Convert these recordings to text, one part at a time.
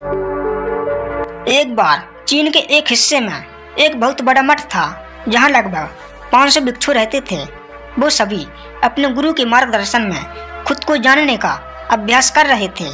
एक बार चीन के एक हिस्से में एक बहुत बड़ा मठ था, जहाँ लगभग 500 भिक्षु रहते थे। वो सभी अपने गुरु के मार्गदर्शन में खुद को जानने का अभ्यास कर रहे थे।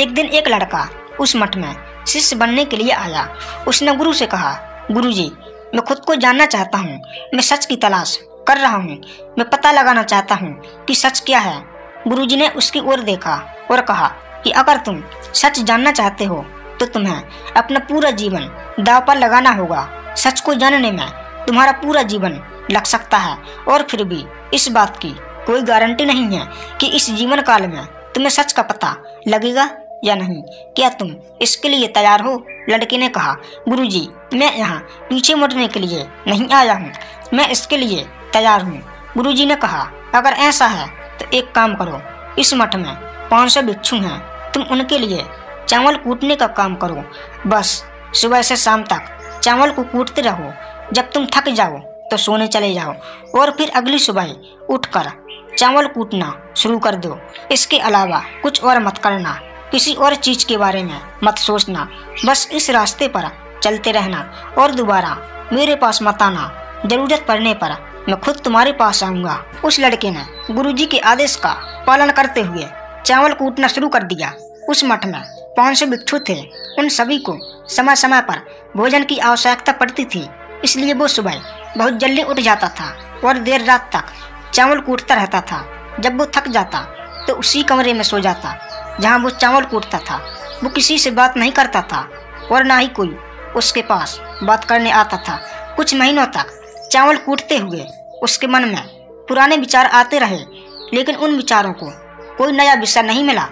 एक दिन एक लड़का उस मठ में शिष्य बनने के लिए आया। उसने गुरु से कहा, गुरुजी, मैं खुद को जानना चाहता हूँ। मैं सच की तलाश कर रहा हूँ। मैं पता लगाना चाहता हूँ कि सच क्या है। गुरुजी ने उसकी ओर देखा और कहा कि अगर तुम सच जानना चाहते हो तो तुम्हें अपना पूरा जीवन दांव पर लगाना होगा। सच को जानने में तुम्हारा पूरा जीवन लग सकता है और फिर भी इस बात की कोई गारंटी नहीं है कि इस जीवन काल में तुम्हें सच का पता लगेगा या नहीं। क्या तुम इसके लिए तैयार हो? लड़के ने कहा, गुरुजी, मैं यहाँ पीछे मुड़ने के लिए नहीं आया हूँ। मैं इसके लिए तैयार हूँ। गुरुजी ने कहा, अगर ऐसा है तो एक काम करो। इस मठ में 500 भिक्षु हैं। तुम उनके लिए चावल कूटने का काम करो। बस सुबह से शाम तक चावल को कूटते रहो। जब तुम थक जाओ तो सोने चले जाओ और फिर अगली सुबह उठकर चावल कूटना शुरू कर दो। इसके अलावा कुछ और मत करना। किसी और चीज के बारे में मत सोचना। बस इस रास्ते पर चलते रहना और दोबारा मेरे पास मत आना। जरूरत पड़ने पर मैं खुद तुम्हारे पास आऊंगा। उस लड़के ने गुरुजी के आदेश का पालन करते हुए चावल कूटना शुरू कर दिया। उस मठ में 500 भिक्षु थे। उन सभी को समय समय पर भोजन की आवश्यकता पड़ती थी, इसलिए वो सुबह बहुत जल्दी उठ जाता था और देर रात तक चावल कूटता रहता था। जब वो थक जाता तो उसी कमरे में सो जाता जहाँ वो चावल कूटता था। वो किसी से बात नहीं करता था और ना ही कोई उसके पास बात करने आता था। कुछ महीनों तक चावल कूटते हुए उसके मन में पुराने विचार आते रहे, लेकिन उन विचारों को कोई नया विषय नहीं मिला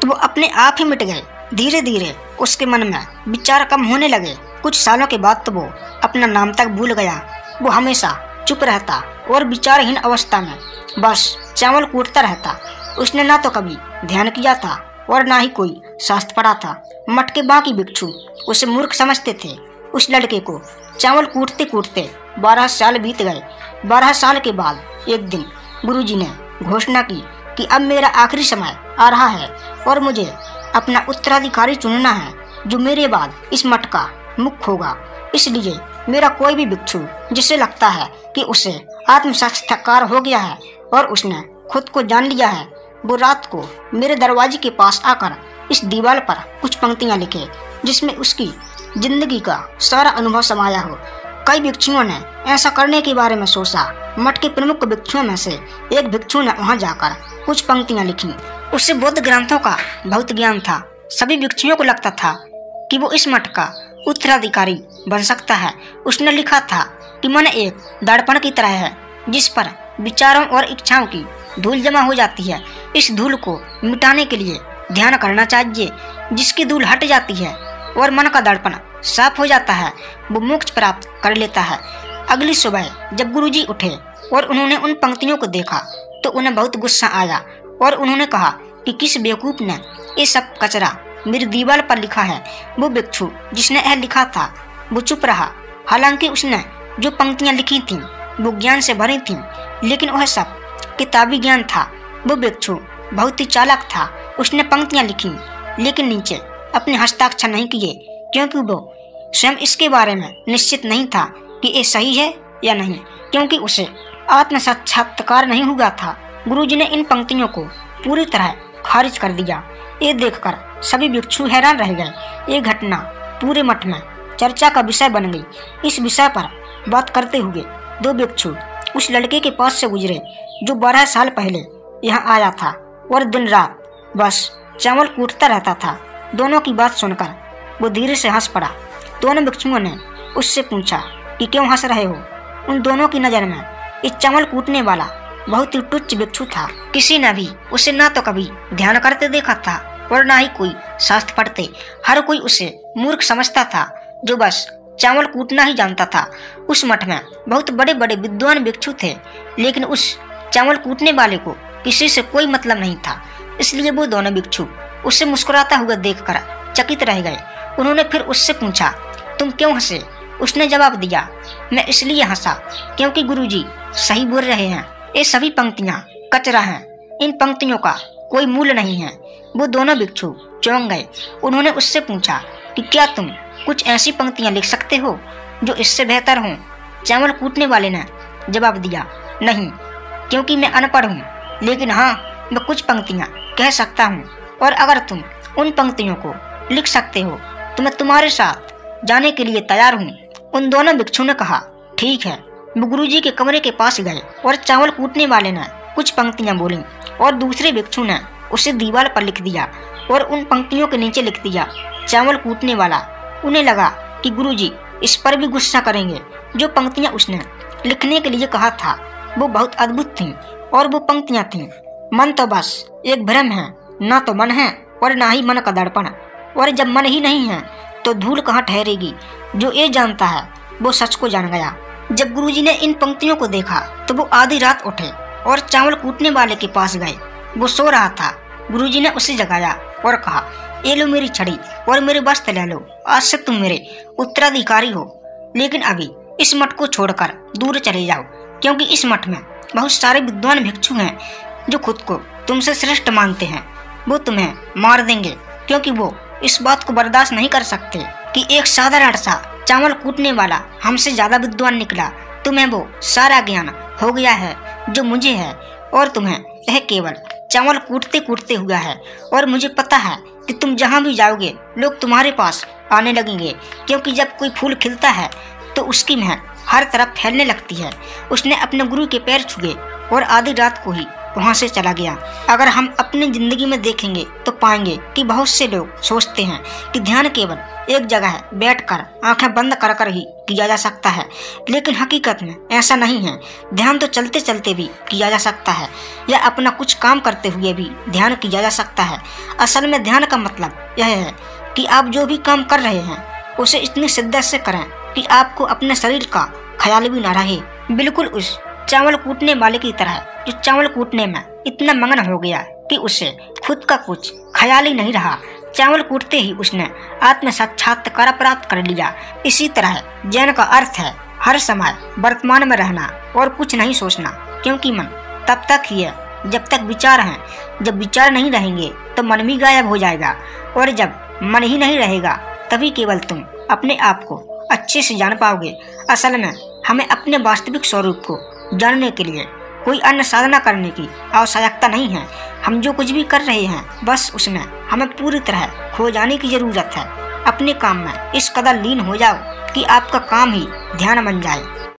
तो वो अपने आप ही मिट गए। धीरे धीरे उसके मन में विचार कम होने लगे। कुछ सालों के बाद तो वो अपना नाम तक भूल गया। वो हमेशा चुप रहता और विचारहीन अवस्था में बस चावल कूटता रहता। उसने ना तो कभी ध्यान किया था और ना ही कोई शास्त्र पढ़ा था। मठ के बाकी भिक्षु उसे मूर्ख समझते थे। उस लड़के को चावल कूटते कूटते 12 साल बीत गए। 12 साल के बाद एक दिन गुरुजी ने घोषणा की कि अब मेरा आखिरी समय आ रहा है और मुझे अपना उत्तराधिकारी चुनना है जो मेरे बाद इस मठ का मुख्य होगा। इसलिए मेरा कोई भी भिक्षु जिसे लगता है कि उसे आत्म साक्षात्कार हो गया है और उसने खुद को जान लिया है, वो रात को मेरे दरवाजे के पास आकर इस दीवार पर कुछ पंक्तियां लिखे जिसमें उसकी जिंदगी का सारा अनुभव समाया हो। कई भिक्षुओं ने ऐसा करने के बारे में सोचा। मठ के प्रमुख भिक्षुओं में से एक भिक्षु ने वहां जाकर कुछ पंक्तियां लिखी। उसे बौद्ध ग्रंथों का बहुत ज्ञान था। सभी भिक्षुओं को लगता था कि वो इस मठ का उत्तराधिकारी बन सकता है। उसने लिखा था कि मन एक दर्पण की तरह है जिस पर विचारों और इच्छाओं की धूल जमा हो जाती है। इस धूल को मिटाने के लिए ध्यान करना चाहिए। जिसकी धूल हट जाती है और मन का दर्पण साफ हो जाता है, वो मोक्ष प्राप्त कर लेता है। अगली सुबह जब गुरुजी उठे और उन्होंने उन पंक्तियों को देखा तो उन्हें बहुत गुस्सा आया और उन्होंने कहा कि किस बेवकूफ ने ये सब कचरा मेरी दीवार पर लिखा है। वो भिक्षु जिसने यह लिखा था वो चुप रहा। हालांकि उसने जो पंक्तियां लिखी थीं वो ज्ञान से भरी थीं, लेकिन वह सब किताबी ज्ञान था। वो भिक्षु बहुत ही चालाक था। उसने पंक्तियां लिखी लेकिन नीचे अपने हस्ताक्षर नहीं किए, क्योंकि वो स्वयं इसके बारे में निश्चित नहीं था कि ये सही है या नहीं, क्योंकि उसे आत्म साक्षात्कार नहीं हुआ था। गुरुजी ने इन पंक्तियों को पूरी तरह खारिज कर दिया। ये देखकर सभी भिक्षु हैरान रह गए। ये घटना पूरे मठ में चर्चा का विषय बन गई। इस विषय पर बात करते हुए 2 भिक्षु उस लड़के के पास से गुजरे जो 12 साल पहले यहाँ आया था और दिन रात बस चावल कूटता रहता था। दोनों की बात सुनकर वो धीरे से हंस पड़ा। दोनों भिक्षुओं ने उससे पूछा कि क्यों हंस रहे हो। उन दोनों की नज़र में इस चावल कूटने वाला बहुत ही तुच्छ भिक्षु था। किसी ने भी उसे ना तो कभी ध्यान करते देखा था और ना ही कोई शास्त्र पढ़ते। हर कोई उसे मूर्ख समझता था जो बस चावल कूटना ही जानता था। उस मठ में बहुत बड़े बड़े विद्वान भिक्षु थे, लेकिन उस चावल कूटने वाले को किसी से कोई मतलब नहीं था। इसलिए वो दोनों भिक्षु उससे मुस्कुराता हुआ देखकर चकित रह गए। उन्होंने फिर उससे पूछा, तुम क्यों हंसे? उसने जवाब दिया, मैं इसलिए हंसा क्योंकि गुरुजी सही बोल रहे हैं। ये सभी पंक्तियां कचरा हैं। इन पंक्तियों का कोई मूल्य नहीं है। वो दोनों भिक्षु चौंक गए। उन्होंने उससे पूछा कि क्या तुम कुछ ऐसी पंक्तियां लिख सकते हो जो इससे बेहतर हों? चावल कूटने वाले ने जवाब दिया, नहीं, क्योंकि मैं अनपढ़ हूँ, लेकिन हाँ, मैं कुछ पंक्तियाँ कह सकता हूँ, और अगर तुम उन पंक्तियों को लिख सकते हो तो मैं तुम्हारे साथ जाने के लिए तैयार हूँ। उन दोनों भिक्षु ने कहा, ठीक है। वो गुरुजी के कमरे के पास गए और चावल कूटने वाले ने कुछ पंक्तियाँ बोली और दूसरे भिक्षु ने उसे दीवार पर लिख दिया और उन पंक्तियों के नीचे लिख दिया, चावल कूटने वाला। उन्हें लगा कि गुरुजी इस पर भी गुस्सा करेंगे। जो पंक्तियाँ उसने लिखने के लिए कहा था वो बहुत अद्भुत थीं, और वो पंक्तियाँ थीं, मन तो बस एक भ्रम है, ना तो मन है और ना ही मन का दर्पण, और जब मन ही नहीं है तो धूल कहाँ ठहरेगी। जो ये जानता है वो सच को जान गया। जब गुरुजी ने इन पंक्तियों को देखा तो वो आधी रात उठे और चावल कूटने वाले के पास गए। वो सो रहा था। गुरुजी ने उसे जगाया और कहा, ये लो मेरी छड़ी और मेरे वस्त्र ले लो, आज से तुम मेरे उत्तराधिकारी हो। लेकिन अभी इस मठ को छोड़कर दूर चले जाओ, क्योंकि इस मठ में बहुत सारे विद्वान भिक्षु हैं जो खुद को तुमसे श्रेष्ठ मानते हैं। वो तुम्हें मार देंगे, क्योंकि वो इस बात को बर्दाश्त नहीं कर सकते कि एक साधारण सा चावल कूटने वाला हमसे ज्यादा विद्वान निकला। तुम्हें वो सारा ज्ञान हो गया है जो मुझे है, और तुम्हें यह केवल चावल कूटते कूटते हुआ है। और मुझे पता है कि तुम जहाँ भी जाओगे लोग तुम्हारे पास आने लगेंगे, क्योंकि जब कोई फूल खिलता है तो उसकी महक हर तरफ फैलने लगती है। उसने अपने गुरु के पैर छुए और आधी रात को ही वहाँ से चला गया। अगर हम अपनी जिंदगी में देखेंगे तो पाएंगे कि बहुत से लोग सोचते हैं कि ध्यान केवल एक जगह बैठकर आंखें बंद कर कर ही किया जा सकता है, लेकिन हकीकत में ऐसा नहीं है। ध्यान तो चलते चलते भी किया जा सकता है, या अपना कुछ काम करते हुए भी ध्यान किया जा सकता है। असल में ध्यान का मतलब यह है कि आप जो भी काम कर रहे हैं उसे इतनी शिद्दत से करें कि आपको अपने शरीर का ख्याल भी न रहे। बिल्कुल उस चावल कूटने वाले की तरह जो चावल कूटने में इतना मगन हो गया कि उसे खुद का कुछ ख्याल ही नहीं रहा। चावल कूटते ही उसने आत्म साक्षात्कार प्राप्त कर लिया। इसी तरह जैन का अर्थ है हर समय वर्तमान में रहना और कुछ नहीं सोचना, क्योंकि मन तब तक ही है जब तक विचार हैं। जब विचार नहीं रहेंगे तो मन भी गायब हो जाएगा, और जब मन ही नहीं रहेगा तभी केवल तुम अपने आप को अच्छे से जान पाओगे। असल में हमें अपने वास्तविक स्वरूप को जानने के लिए कोई अन्य साधना करने की आवश्यकता नहीं है। हम जो कुछ भी कर रहे हैं बस उसमें हमें पूरी तरह खो जाने की जरूरत है। अपने काम में इस कदर लीन हो जाओ कि आपका काम ही ध्यान बन जाए।